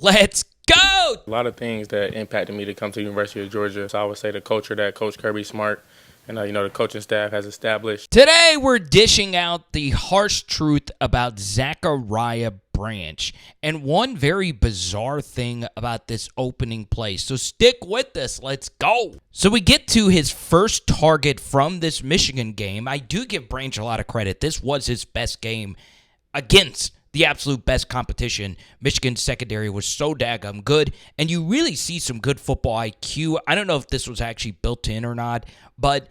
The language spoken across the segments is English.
Let's go! A lot of things that impacted me to come to the University of Georgia. So I would say the culture that Coach Kirby Smart and the coaching staff has established. Today we're dishing out the harsh truth about Zachariah Branch and one very bizarre thing about this opening play. So stick with us. Let's go. So we get to his first target from this Michigan game. I do give Branch a lot of credit. This was his best game against the absolute best competition. Michigan's secondary was so daggum good, and you really see some good football IQ. I don't know if this was actually built in or not, but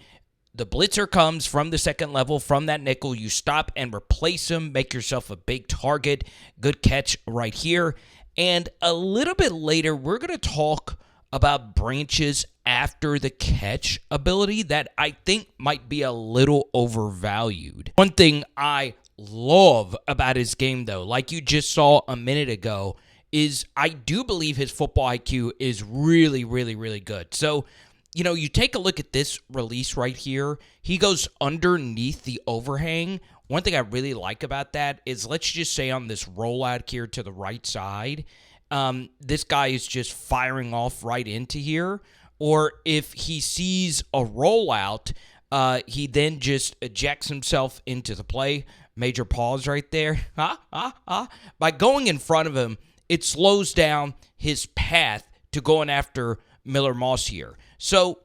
the blitzer comes from the second level, from that nickel. You stop and replace him, make yourself a big target. Good catch right here. And a little bit later, we're going to talk about Branch's after the catch ability that I think might be a little overvalued. One thing I love about his game, though, like you just saw a minute ago, is I do believe his football IQ is really, really, really good. So, you take a look at this release right here. He goes underneath the overhang. One thing I really like about that is, let's just say on this rollout here to the right side, this guy is just firing off right into here. Or if he sees a rollout, he then just ejects himself into the play. Major pause right there. By going in front of him, it slows down his path to going after Miller Moss here. So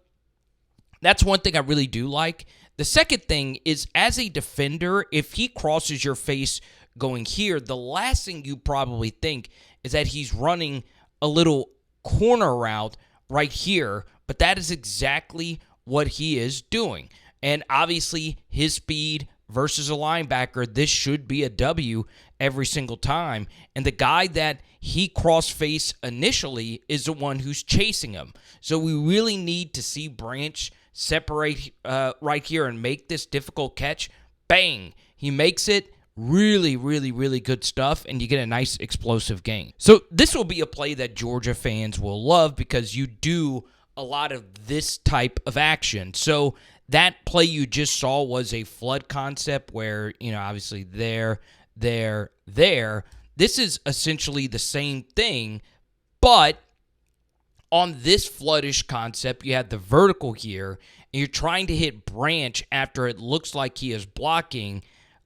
that's one thing I really do like. The second thing is, as a defender, if he crosses your face going here, the last thing you probably think is that he's running a little corner route right here, but that is exactly what he is doing. And obviously, his speed versus a linebacker, this should be a W every single time. And the guy that he cross-face initially is the one who's chasing him. So we really need to see Branch separate right here and make this difficult catch. Bang! He makes it. Really, really, really good stuff, and you get a nice explosive gain. So this will be a play that Georgia fans will love because you do a lot of this type of action. So that play you just saw was a flood concept where, obviously there. This is essentially the same thing, but on this floodish concept, you have the vertical here, and you're trying to hit Branch after it looks like he is blocking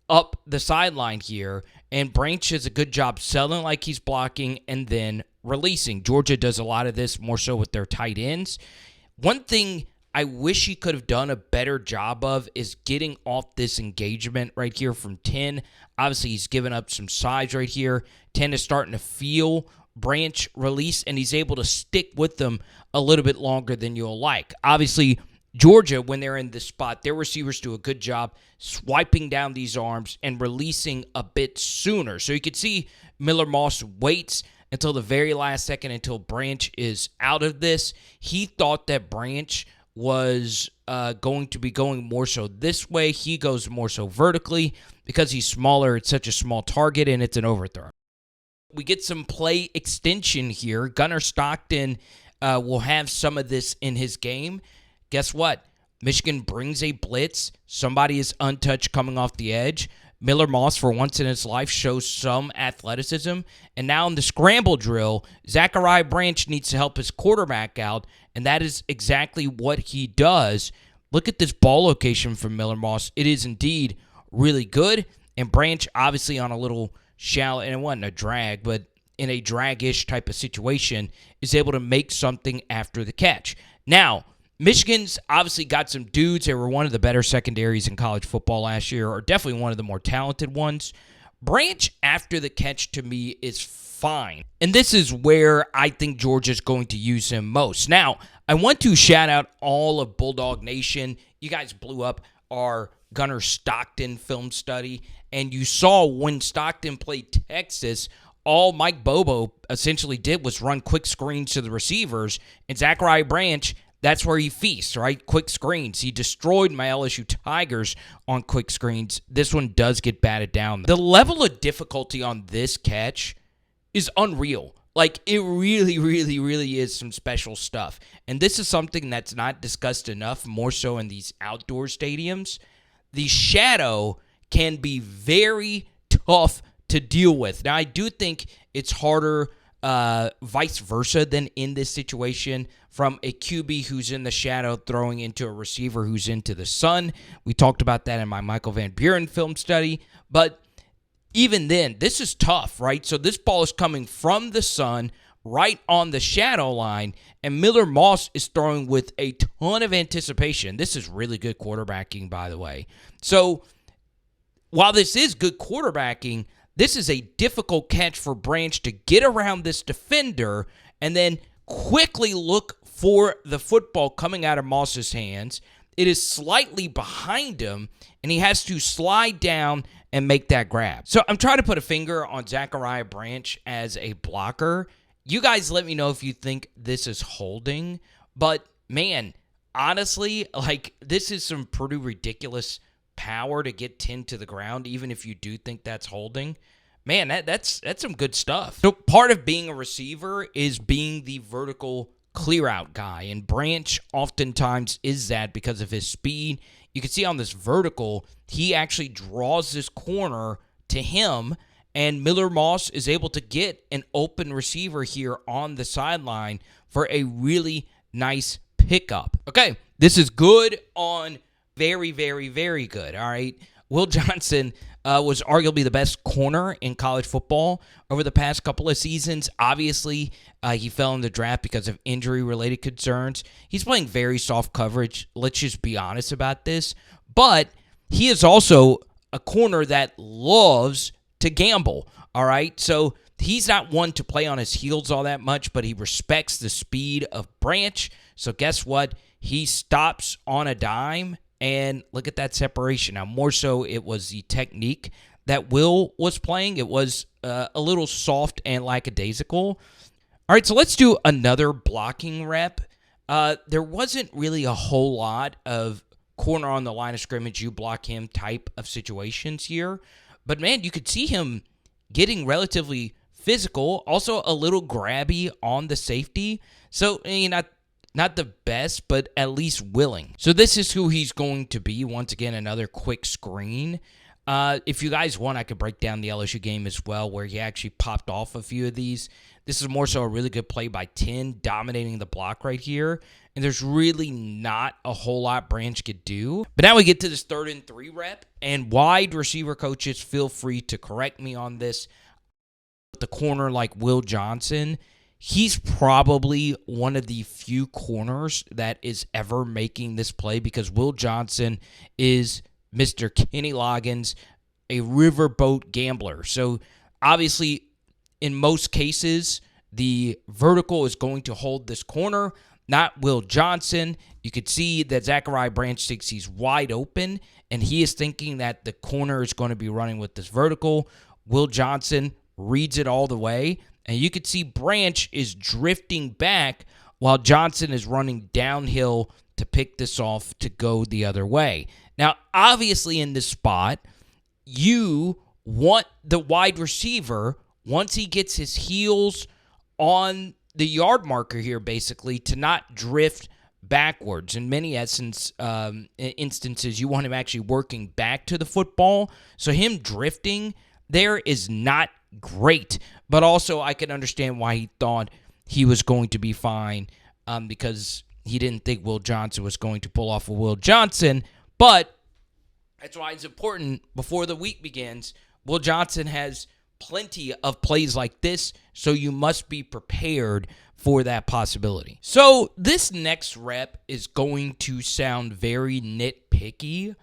up the sideline here, and Branch does a good job selling like he's blocking and then releasing. Georgia does a lot of this more so with their tight ends. One thing I wish he could have done a better job of is getting off this engagement right here from 10. Obviously, he's given up some size right here. 10 is starting to feel Branch release, and he's able to stick with them a little bit longer than you'll like. Obviously, Georgia, when they're in this spot, their receivers do a good job swiping down these arms and releasing a bit sooner. So you can see Miller Moss waits until the very last second until Branch is out of this. He thought that Branch was going to be going more so this way. He goes more so vertically because he's smaller. It's such a small target, and it's an overthrow. We get some play extension here. Gunnar Stockton will have some of this in his game. Guess what? Michigan brings a blitz. Somebody is untouched coming off the edge. Miller Moss, for once in his life, shows some athleticism. And now in the scramble drill, Zachariah Branch needs to help his quarterback out, and that is exactly what he does. Look at this ball location from Miller Moss. It is indeed really good. And Branch, obviously on a little shallow, and it wasn't a drag, but in a drag-ish type of situation, is able to make something after the catch. Now, Michigan's obviously got some dudes. They were one of the better secondaries in college football last year, or definitely one of the more talented ones. Branch, after the catch, to me, is fine. And this is where I think Georgia's going to use him most. Now, I want to shout out all of Bulldog Nation. You guys blew up our Gunnar Stockton film study, and you saw when Stockton played Texas, all Mike Bobo essentially did was run quick screens to the receivers, and Zachariah Branch, that's where he feasts, right? Quick screens. He destroyed my LSU Tigers on quick screens. This one does get batted down. The level of difficulty on this catch is unreal. Like, it really, really, really is some special stuff. And this is something that's not discussed enough, more so in these outdoor stadiums. The shadow can be very tough to deal with. Now, I do think it's harder vice versa than in this situation, from a QB who's in the shadow throwing into a receiver who's into the sun. We talked about that in my Michael Van Buren film study. But even then, this is tough, right? So this ball is coming from the sun right on the shadow line, and Miller Moss is throwing with a ton of anticipation. This is really good quarterbacking, by the way. So while this is good quarterbacking, this is a difficult catch for Branch to get around this defender and then quickly look for the football coming out of Moss's hands. It is slightly behind him, and he has to slide down and make that grab. So I'm trying to put a finger on Zachariah Branch as a blocker. You guys let me know if you think this is holding. But, man, honestly, like, this is some pretty ridiculous power to get 10 to the ground, even if you do think that's holding. Man, that's some good stuff. So part of being a receiver is being the vertical clear-out guy, and Branch oftentimes is that because of his speed. You can see on this vertical, he actually draws this corner to him, and Miller Moss is able to get an open receiver here on the sideline for a really nice pickup. Okay, this is good on very, very, very good, all right? Will Johnson was arguably the best corner in college football over the past couple of seasons. Obviously, he fell in the draft because of injury-related concerns. He's playing very soft coverage. Let's just be honest about this. But he is also a corner that loves to gamble, all right? So he's not one to play on his heels all that much, but he respects the speed of Branch. So guess what? He stops on a dime, and look at that separation. Now, more so, it was the technique that Will was playing. It was a little soft and lackadaisical. All right, so let's do another blocking rep. There wasn't really a whole lot of corner on the line of scrimmage, you block him type of situations here. But, man, you could see him getting relatively physical, also a little grabby on the safety. So, not the best, but at least willing. So this is who he's going to be. Once again, another quick screen. If you guys want, I could break down the LSU game as well, where he actually popped off a few of these. This is more so a really good play by 10, dominating the block right here. And there's really not a whole lot Branch could do. But now we get to this 3rd and 3 rep. And wide receiver coaches, feel free to correct me on this. The corner like Will Johnson, he's probably one of the few corners that is ever making this play, because Will Johnson is Mr. Kenny Loggins, a riverboat gambler. So obviously, in most cases, the vertical is going to hold this corner, not Will Johnson. You could see that Zachariah Branch thinks he's wide open, and he is thinking that the corner is going to be running with this vertical. Will Johnson reads it all the way, and you could see Branch is drifting back while Johnson is running downhill to pick this off to go the other way. Now, obviously in this spot, you want the wide receiver, once he gets his heels on the yard marker here, basically, to not drift backwards. In many instances, you want him actually working back to the football. So him drifting there is not great. But also, I can understand why he thought he was going to be fine, because he didn't think Will Johnson was going to pull off a Will Johnson. But that's why it's important before the week begins. Will Johnson has plenty of plays like this, so you must be prepared for that possibility. So this next rep is going to sound very nitpicky,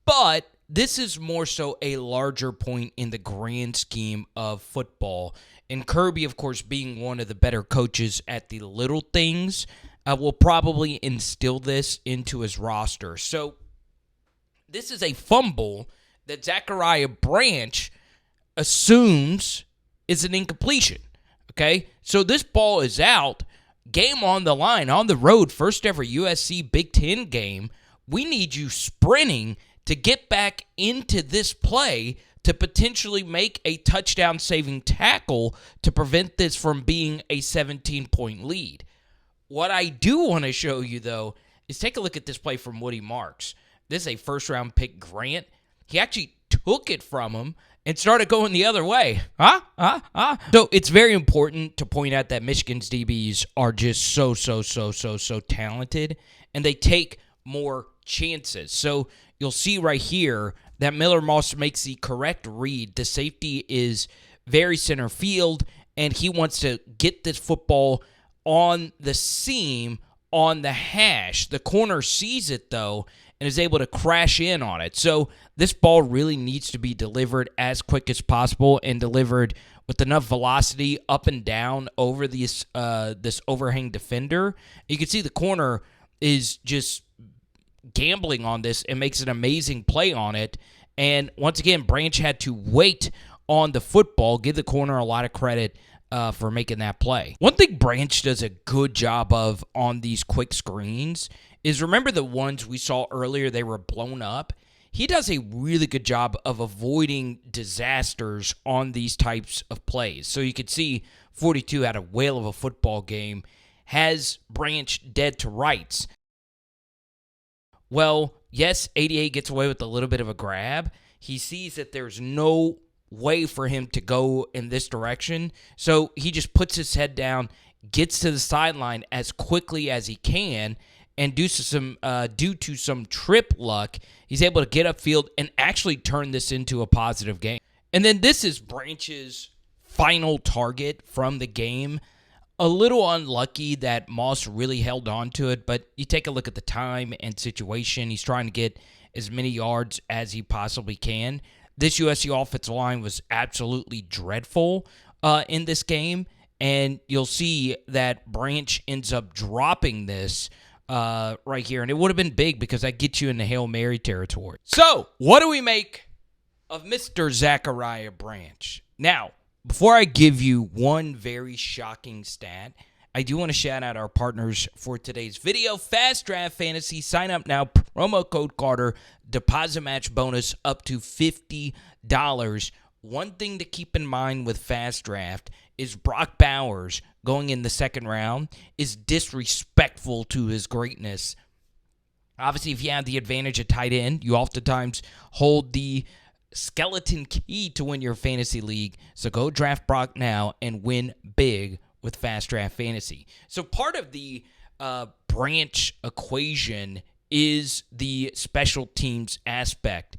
but this is more so a larger point in the grand scheme of football. And Kirby, of course, being one of the better coaches at the little things, will probably instill this into his roster. So this is a fumble that Zachariah Branch assumes is an incompletion. Okay? So this ball is out. Game on the line, on the road, first ever USC Big Ten game. We need you sprinting to get back into this play to potentially make a touchdown-saving tackle to prevent this from being a 17-point lead. What I do want to show you, though, is take a look at this play from Woody Marks. This is a first-round pick, Grant. He actually took it from him and started going the other way. So it's very important to point out that Michigan's DBs are just so talented, and they take more chances. So you'll see right here that Miller Moss makes the correct read. The safety is very center field, and he wants to get this football on the seam, on the hash. The corner sees it, though, and is able to crash in on it. So this ball really needs to be delivered as quick as possible and delivered with enough velocity up and down over this overhang defender. You can see the corner is just gambling on this and makes an amazing play on it. And once again, Branch had to wait on the football. Give the corner a lot of credit for making that play. One thing Branch does a good job of on these quick screens is, remember the ones we saw earlier, they were blown up? He does a really good job of avoiding disasters on these types of plays. So you could see 42 had a whale of a football game, has Branch dead to rights. Well, yes, 88 gets away with a little bit of a grab. He sees that there's no way for him to go in this direction, so he just puts his head down, gets to the sideline as quickly as he can, and due to some trip luck, he's able to get upfield and actually turn this into a positive game. And then this is Branch's final target from the game. A little unlucky that Moss really held on to it, but you take a look at the time and situation. He's trying to get as many yards as he possibly can. This USC offensive line was absolutely dreadful in this game, and you'll see that Branch ends up dropping this right here, and it would have been big because that gets you into Hail Mary territory. So, what do we make of Mr. Zachariah Branch? Now, before I give you one very shocking stat, I do want to shout out our partners for today's video, Fast Draft Fantasy. Sign up now, promo code Carter, deposit match bonus up to $50. One thing to keep in mind with Fast Draft is Brock Bowers going in the second round is disrespectful to his greatness. Obviously, if you have the advantage at tight end, you oftentimes hold the skeleton key to win your fantasy league. So go draft Brock now and win big with Fast Draft Fantasy. So part of the Branch equation is the special teams aspect.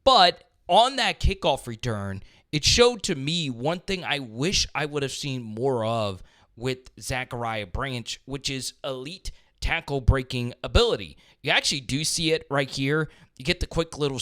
But on that kickoff return, it showed to me one thing I wish I would have seen more of with Zachariah Branch, which is elite tackle breaking ability. You actually do see it right here. You get the quick little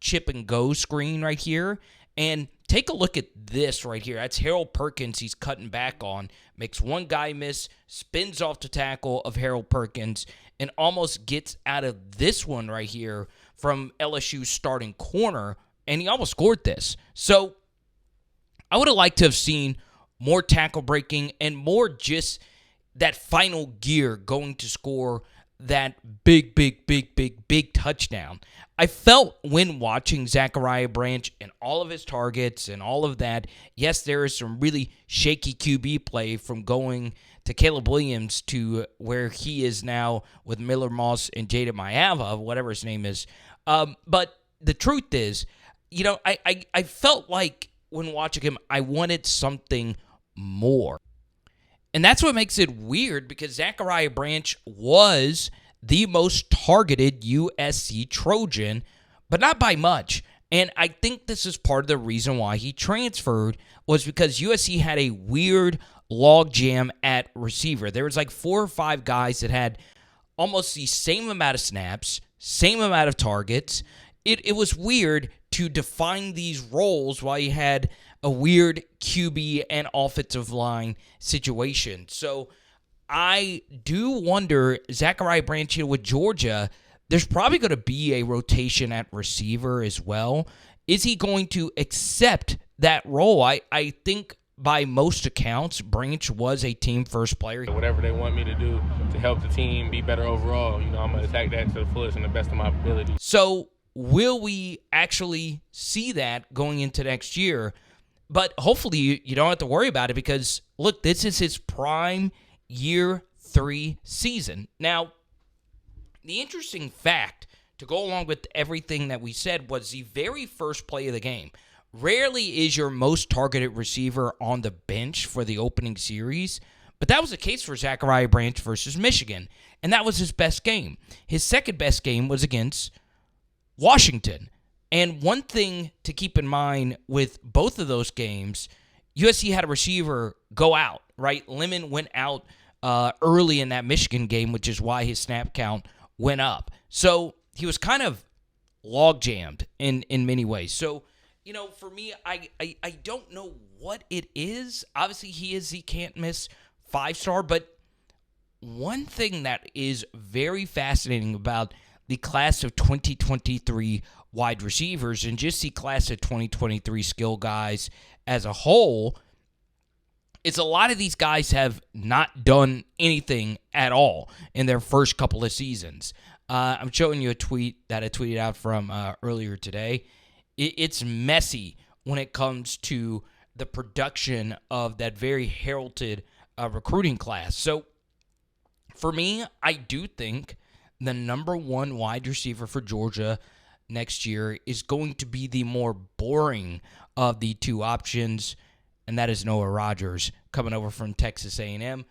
chip and go screen right here. And take a look at this right here. That's Harold Perkins he's cutting back on. Makes one guy miss, spins off the tackle of Harold Perkins, and almost gets out of this one right here from LSU's starting corner, and he almost scored this. So I would have liked to have seen more tackle breaking and more just that final gear going to score that big touchdown. I felt when watching Zachariah Branch and all of his targets and all of that, yes, there is some really shaky QB play from going to Caleb Williams to where he is now with Miller Moss and Jada Maava, whatever his name is. But the truth is, you know, I felt like when watching him, I wanted something more. And that's what makes it weird, because Zachariah Branch was the most targeted USC Trojan, but not by much. And I think this is part of the reason why he transferred, was because USC had a weird logjam at receiver. There was like 4 or 5 guys that had almost the same amount of snaps, same amount of targets. It was weird to define these roles while you had a weird QB and offensive line situation. So I do wonder, Zachariah Branch here with Georgia, there's probably going to be a rotation at receiver as well. Is he going to accept that role? I think by most accounts, Branch was a team-first player. Whatever they want me to do to help the team be better overall, I'm going to attack that to the fullest and the best of my ability. So will we actually see that going into next year? But hopefully you don't have to worry about it, because, look, this is his prime year 3 season. Now, the interesting fact to go along with everything that we said, was the very first play of the game. Rarely is your most targeted receiver on the bench for the opening series, but that was the case for Zachariah Branch versus Michigan, and that was his best game. His second best game was against Washington. And one thing to keep in mind with both of those games, USC had a receiver go out, right? Lemon went out early in that Michigan game, which is why his snap count went up. So he was kind of log-jammed in many ways. So, for me, I don't know what it is. Obviously, he is the can't-miss 5-star, but one thing that is very fascinating about the class of 2023 wide receivers and just the class of 2023 skill guys as a whole is a lot of these guys have not done anything at all in their first couple of seasons. I'm showing you a tweet that I tweeted out from earlier today. It's messy when it comes to the production of that very heralded recruiting class. So for me, I do think the number one wide receiver for Georgia next year is going to be the more boring of the two options, and that is Noah Rogers coming over from Texas A&M.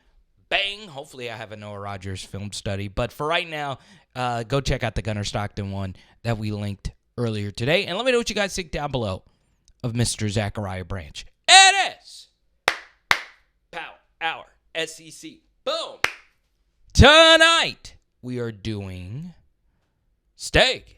Bang! Hopefully I have a Noah Rogers film study. But for right now, go check out the Gunnar Stockton one that we linked earlier today. And let me know what you guys think down below of Mr. Zachariah Branch. It is Power Hour SEC. Boom! Tonight, we are doing steak.